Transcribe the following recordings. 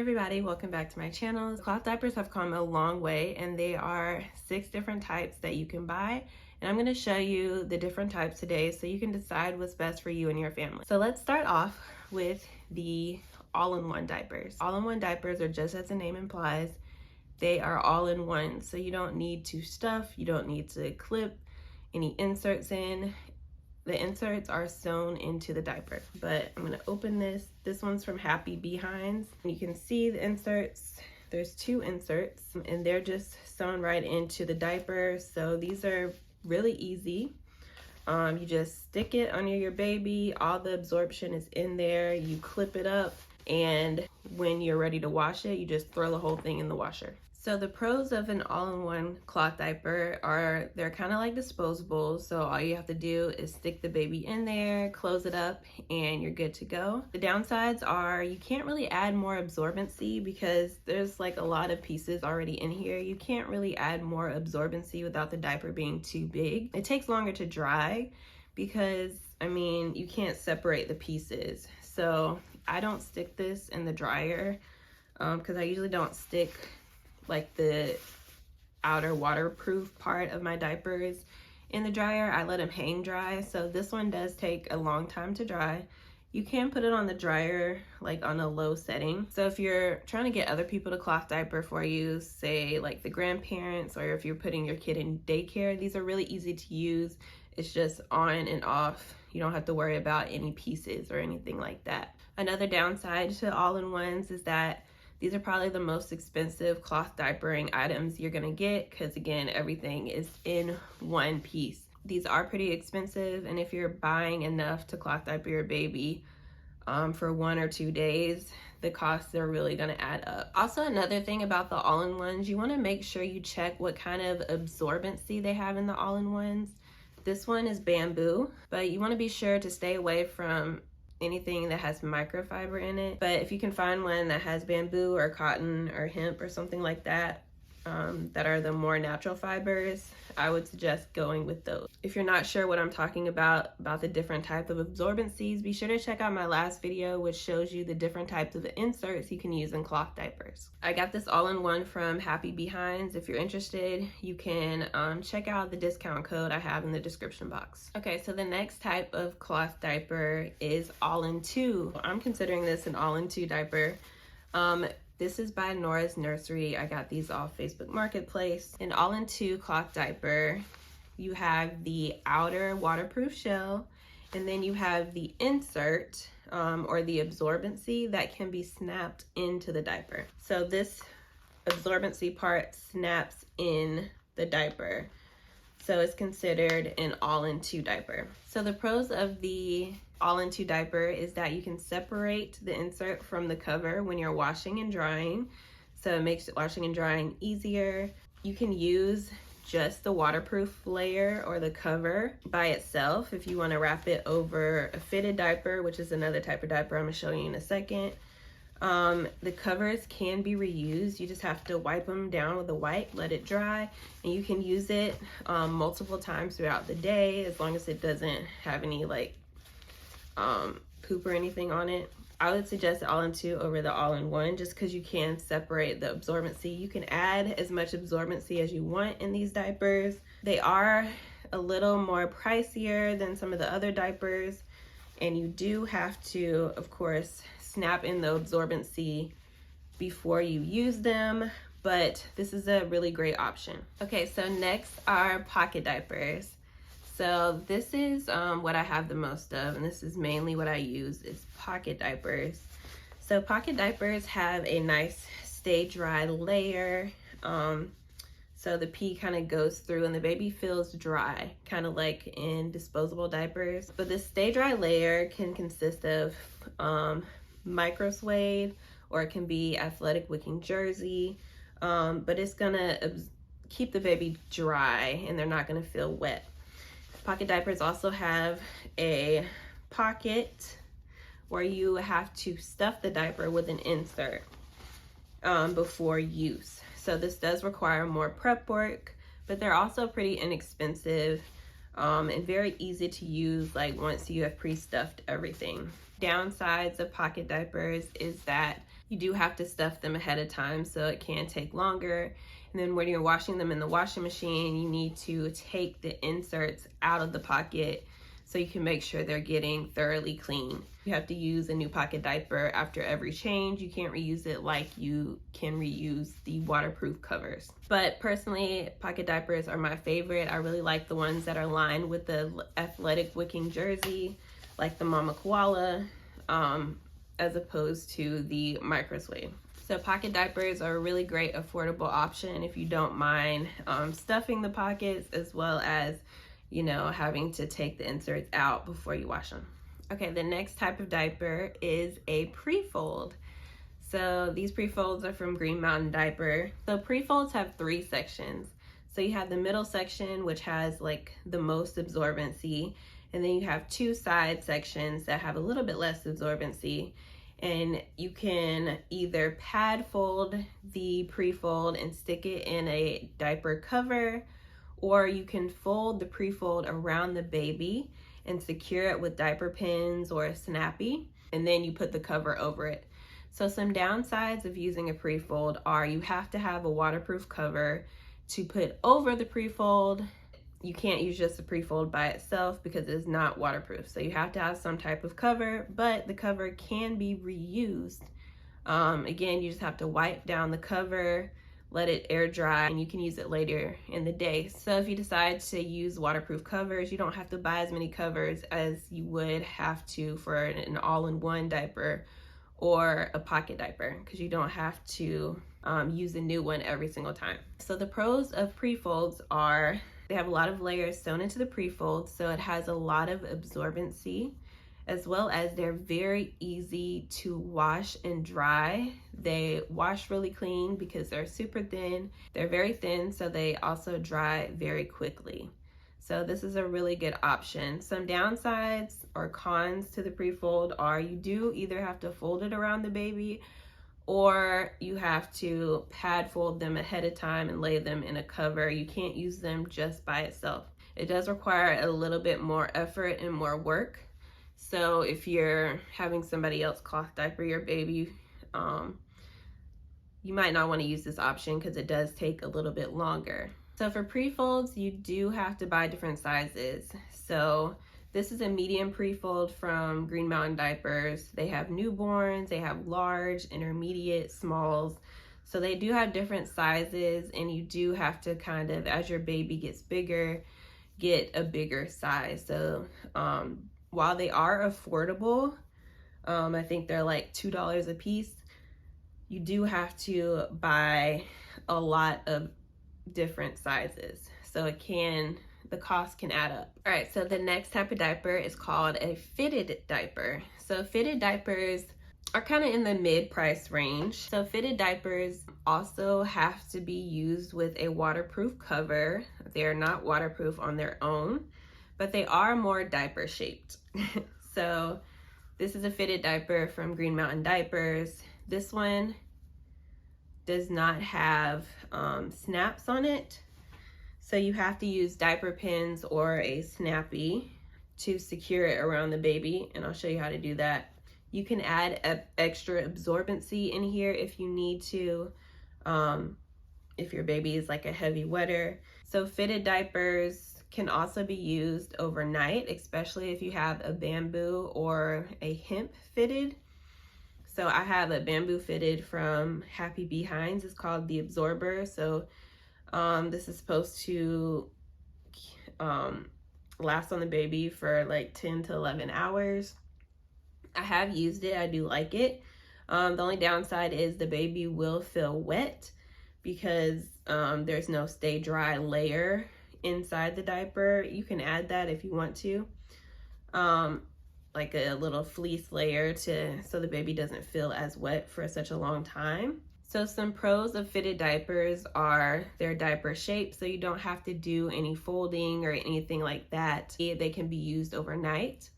Everybody, welcome back to my channel. Cloth diapers have come a long way, and they are 6 different types that you can buy, and I'm going to show you the different types today so you can decide what's best for you and your family. So let's start off with the all-in-one diapers. All-in-one diapers are, just as the name implies, they are all in one, so you don't need to stuff, you don't need to clip any inserts in. The inserts are sewn into the diaper, but I'm gonna open this. This one's from Happy Behinds. You can see the inserts. There's 2 inserts, and they're just sewn right into the diaper. So these are really easy. You just stick it under your baby. All the absorption is in there. You clip it up, and when you're ready to wash it, you just throw the whole thing in the washer. So the pros of an all-in-one cloth diaper are they're kind of like disposables. So all you have to do is stick the baby in there, close it up, and you're good to go. The downsides are you can't really add more absorbency because there's like a lot of pieces already in here. You can't really add more absorbency without the diaper being too big. It takes longer to dry because, I mean, you can't separate the pieces. So I don't stick this in the dryer because I usually don't stick like the outer waterproof part of my diapers in the dryer. I let them hang dry. So this one does take a long time to dry. You can put it on the dryer like on a low setting. So if you're trying to get other people to cloth diaper for you, say like the grandparents, or if you're putting your kid in daycare, these are really easy to use. It's just on and off. You don't have to worry about any pieces or anything like that. Another downside to all-in-ones is that these are probably the most expensive cloth diapering items you're gonna get because, again, everything is in one piece. These are pretty expensive, and if you're buying enough to cloth diaper your baby for 1 or 2 days, the costs are really gonna add up. Also, another thing about the all-in-ones, you wanna make sure you check what kind of absorbency they have in the all-in-ones. This one is bamboo, but you wanna be sure to stay away from anything that has microfiber in it. But if you can find one that has bamboo or cotton or hemp or something like that, that are the more natural fibers, I would suggest going with those. If you're not sure what I'm talking about the different types of absorbencies, be sure to check out my last video, which shows you the different types of inserts you can use in cloth diapers. I got this all-in-one from Happy Behinds. If you're interested, you can check out the discount code I have in the description box. Okay, so the next type of cloth diaper is all-in-two. I'm considering this an all-in-two diaper. This is by Nora's Nursery. I got these off Facebook Marketplace. An all-in-two cloth diaper, you have the outer waterproof shell, and then you have the insert or the absorbency that can be snapped into the diaper. So this absorbency part snaps in the diaper. So it's considered an all-in-two diaper. So the pros of the all-in-two diaper is that you can separate the insert from the cover when you're washing and drying. So it makes washing and drying easier. You can use just the waterproof layer or the cover by itself if you want to wrap it over a fitted diaper, which is another type of diaper I'm going to show you in a second. The covers can be reused. You just have to wipe them down with a wipe, let it dry, and you can use it multiple times throughout the day as long as it doesn't have any like poop or anything on it. I would suggest the all-in-two over the all-in-one just because you can separate the absorbency. You can add as much absorbency as you want in these diapers. They are a little more pricier than some of the other diapers, and you do have to, of course, snap in the absorbency before you use them, but this is a really great option. Okay, so next are pocket diapers. So this is what I have the most of, and this is mainly what I use is pocket diapers. So pocket diapers have a nice stay dry layer. So the pee kind of goes through and the baby feels dry, kind of like in disposable diapers. But this stay dry layer can consist of micro suede, or it can be athletic wicking jersey, but it's gonna keep the baby dry and they're not gonna feel wet. Pocket diapers also have a pocket where you have to stuff the diaper with an insert before use. So this does require more prep work, but they're also pretty inexpensive and very easy to use, like once you have pre-stuffed everything. Downsides of pocket diapers is that You do have to stuff them ahead of time, so it can take longer. And then when you're washing them in the washing machine, you need to take the inserts out of the pocket so you can make sure they're getting thoroughly clean. You have to use a new pocket diaper after every change. You can't reuse it like you can reuse the waterproof covers. But personally, pocket diapers are my favorite. I really like the ones that are lined with the athletic wicking jersey, like the Mama Koala, as opposed to the micro suede. So pocket diapers are a really great affordable option if you don't mind stuffing the pockets, as well as, you know, having to take the inserts out before you wash them. Okay, the next type of diaper is a pre-fold. So these pre-folds are from Green Mountain Diaper. So pre-folds have 3 sections. So you have the middle section, which has like the most absorbency, and then you have 2 side sections that have a little bit less absorbency. And you can either pad fold the pre-fold and stick it in a diaper cover, or you can fold the pre-fold around the baby and secure it with diaper pins or a snappy, and then you put the cover over it. So some downsides of using a pre-fold are you have to have a waterproof cover to put over the pre-fold. You can't use just a pre-fold by itself because it is not waterproof. So you have to have some type of cover, but the cover can be reused. Again, you just have to wipe down the cover, let it air dry, and you can use it later in the day. So if you decide to use waterproof covers, you don't have to buy as many covers as you would have to for an all-in-one diaper or a pocket diaper, because you don't have to use a new one every single time. So the pros of pre-folds are they have a lot of layers sewn into the pre-fold, so it has a lot of absorbency, as well as they're very easy to wash and dry. They wash really clean because they're super thin. They're very thin, so they also dry very quickly. So this is a really good option. Some downsides or cons to the pre-fold are you do either have to fold it around the baby, or you have to pad fold them ahead of time and lay them in a cover. You can't use them just by itself. It does require a little bit more effort and more work. So if you're having somebody else cloth diaper your baby, you might not want to use this option because it does take a little bit longer. So for pre-folds, you do have to buy different sizes. So this is a medium pre-fold from Green Mountain Diapers. They have newborns, they have large, intermediate, smalls. So they do have different sizes, and you do have to kind of, as your baby gets bigger, get a bigger size. So while they are affordable, I think they're like $2 a piece, you do have to buy a lot of different sizes. So the cost can add up. All right, so the next type of diaper is called a fitted diaper. So fitted diapers are kind of in the mid-price range. So fitted diapers also have to be used with a waterproof cover. They are not waterproof on their own, but they are more diaper shaped. So this is a fitted diaper from Green Mountain Diapers. This one does not have snaps on it. So you have to use diaper pins or a snappy to secure it around the baby, and I'll show you how to do that. You can add extra absorbency in here if you need to, if your baby is like a heavy wetter. So fitted diapers can also be used overnight, especially if you have a bamboo or a hemp fitted. So I have a bamboo fitted from Happy Behinds. It's called the Absorber. So this is supposed to last on the baby for like 10 to 11 hours. I have used it. I do like it. The only downside is the baby will feel wet because there's no stay dry layer inside the diaper. You can add that if you want to, like a little fleece layer so the baby doesn't feel as wet for such a long time. So some pros of fitted diapers are their diaper shape, so you don't have to do any folding or anything like that. They can be used overnight.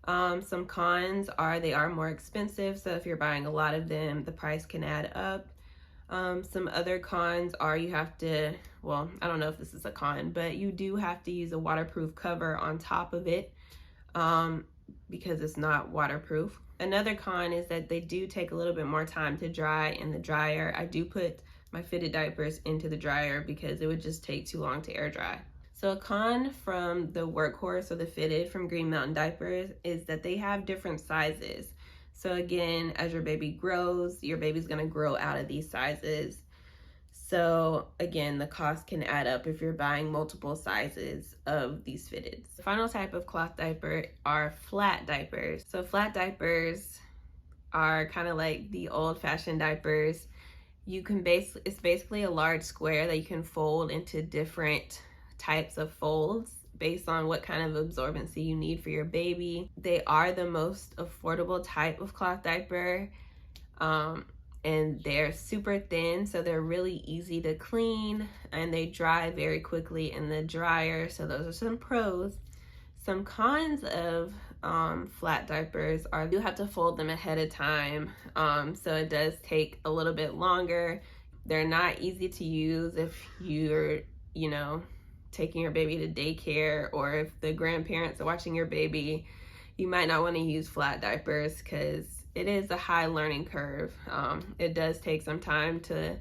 Some cons are they are more expensive, so if you're buying a lot of them, the price can add up. Some other cons are you have to, well, I don't know if this is a con, but you do have to use a waterproof cover on top of it because it's not waterproof. Another con is that they do take a little bit more time to dry in the dryer. I do put my fitted diapers into the dryer because it would just take too long to air dry. So a con from the Workhorse or the fitted from Green Mountain Diapers is that they have different sizes. So again, as your baby grows, your baby's gonna grow out of these sizes. So again, the cost can add up if you're buying multiple sizes of these fitteds. The final type of cloth diaper are flat diapers. So flat diapers are kind of like the old-fashioned diapers. It's basically a large square that you can fold into different types of folds based on what kind of absorbency you need for your baby. They are the most affordable type of cloth diaper. And they're super thin, so they're really easy to clean, and they dry very quickly in the dryer. So those are some pros. Some cons of flat diapers are you have to fold them ahead of time, so it does take a little bit longer. They're not easy to use if you're, taking your baby to daycare, or if the grandparents are watching your baby. You might not want to use flat diapers because it is a high learning curve. It does take some time to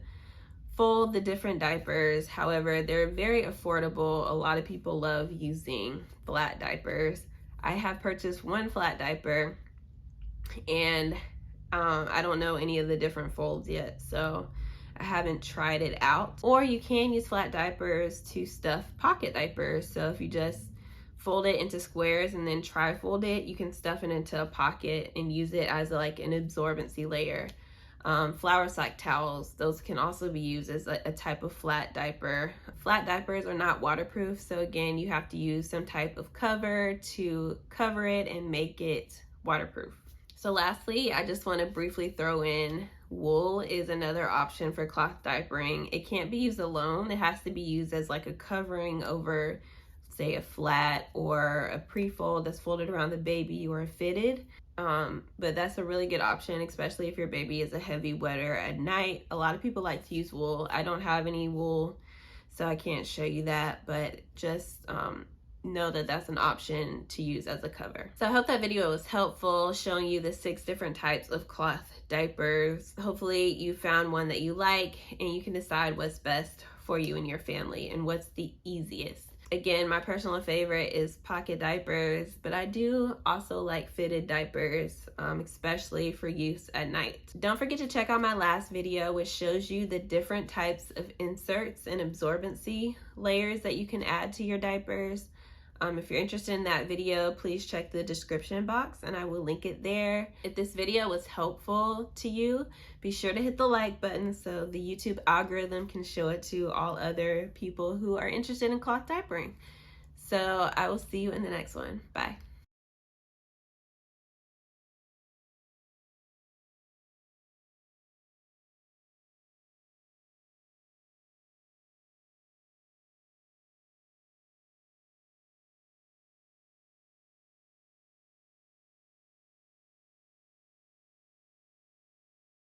fold the different diapers. However, they're very affordable. A lot of people love using flat diapers. I have purchased one flat diaper, and I don't know any of the different folds yet, so I haven't tried it out. Or you can use flat diapers to stuff pocket diapers. So if you just fold it into squares and then tri-fold it, you can stuff it into a pocket and use it as like an absorbency layer. Flour sack towels, those can also be used as a type of flat diaper. Flat diapers are not waterproof, so again, you have to use some type of cover to cover it and make it waterproof. So lastly, I just want to briefly throw in wool is another option for cloth diapering. It can't be used alone. It has to be used as like a covering over, say, a flat or a pre-fold that's folded around the baby, or a fitted. But that's a really good option, especially if your baby is a heavy wetter at night. A lot of people like to use wool. I don't have any wool, so I can't show you that, but just know that that's an option to use as a cover. So I hope that video was helpful, showing you the 6 different types of cloth diapers. Hopefully you found one that you like, and you can decide what's best for you and your family and what's the easiest. Again, my personal favorite is pocket diapers, but I do also like fitted diapers, especially for use at night. Don't forget to check out my last video, which shows you the different types of inserts and absorbency layers that you can add to your diapers. If you're interested in that video, please check the description box and I will link it there. If this video was helpful to you, be sure to hit the like button so the YouTube algorithm can show it to all other people who are interested in cloth diapering. So I will see you in the next one. Bye.